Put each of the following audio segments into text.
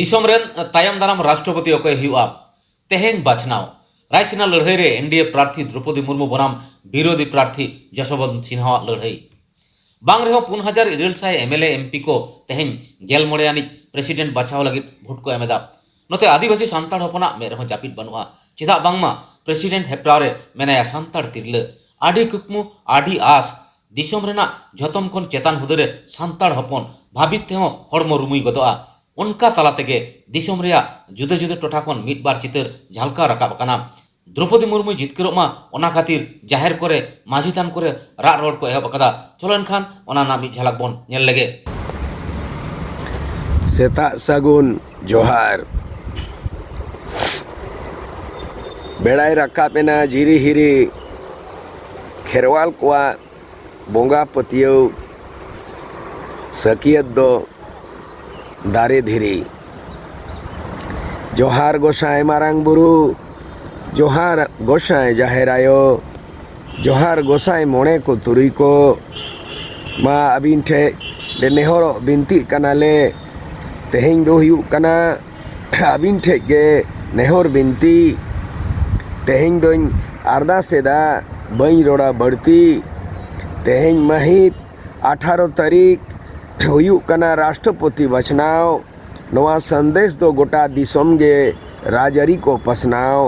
Disom rain तायम दाराम राष्ट्रपति अकय हुआ तेहेन बाछनाव रायसीना लड़ाई रे एनडीए प्रार्थी द्रौपदी मुर्मू बनाम विरोधी प्रार्थी जशोवंत सिन्हा लड़ाई बांग रेहो 4000 एमएलए एमपी को तेहेन गेल मोड़े आनिज प्रेसिडेंट बाछाव लगित भोट को एमेदा नोते आदिवासी सांताड़ हपना मेरहो जापिद बनुआ चेदा बांगमा प्रेसिडेंट हेप्रावरे मेनाया सांताड़ तिरले आडी कुकमु आडी आस दिसोम रेना झतम कोन चेतान हुदरे सांताड़ हपन भाबित तेहो हड़मो रुमुई गदोआ उनका तला तेगे दिसोम रेया जुदे जुदे टोठा कोन मिट बार चितर झालका राकाब काना द्रौपदी मुर्मू जितकरोमा ओना खातिर जाहिर करे माझी थान करे राग रोड को एहब अकदा चलो एनखान ओना ना मिट झलक बोन नेल लेगे सेता सगुन जोहार बेड़ाई राकाबेना जिरी हिरी खेरवाल कोआ बोंगा पतियो सकियत दो दारे धीरी जोहार गोसाई मारांग बुरु जोहार गोसाई जाहेरायो जोहार गोसाई मोणे को तुरी को मा अबिन ठे दे नेहरो बिनती कनाले तेहें दो हुयु कना अबिन ठे गे नेहर बिनती तेहें दोñ आरदा सेदा बई रोड़ा बढ़ती तेहें महित 18 तारीख हुयु कना राष्ट्रपति बचनाव नवा संदेश दो गोटा दिसोम गे राजरी को पसनाव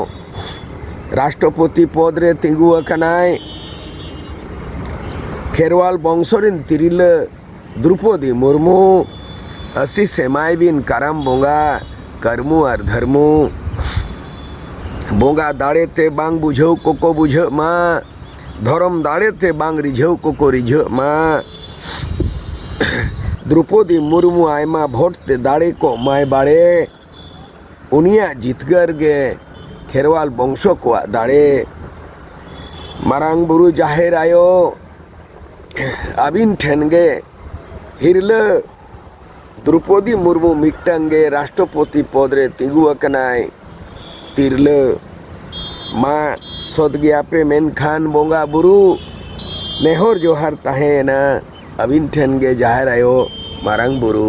राष्ट्रपति पद रे तिंगु अकनाय खेरवाल बंशोरिन तिरिल द्रौपदी मुर्मू असी सेमाय बिन करम बोंगा कर्मु और धर्मु बोंगा दाड़े ते बांग बुझो कोको बुझ मा धर्म दाड़े ते बांग रिझो कोको रिझ मा द्रौपदी मुर्मू आयमा भोट ते दाड़े को माय बाड़े उनिया जितगर गे खेरवाल बंशो को दाड़े मारांग बुरु जाहेर आयो अबिन ठेन गे हिरल द्रौपदी मुर्मू मिट्टंगे राष्ट्रपति पद रे तिंगु अकनाय तिरल मा सद गया पे मेनखान बोंगा बुरु नेहर जोहार ताहेना अबिन ठेन गे जाहेर आयो मारांग बुरु।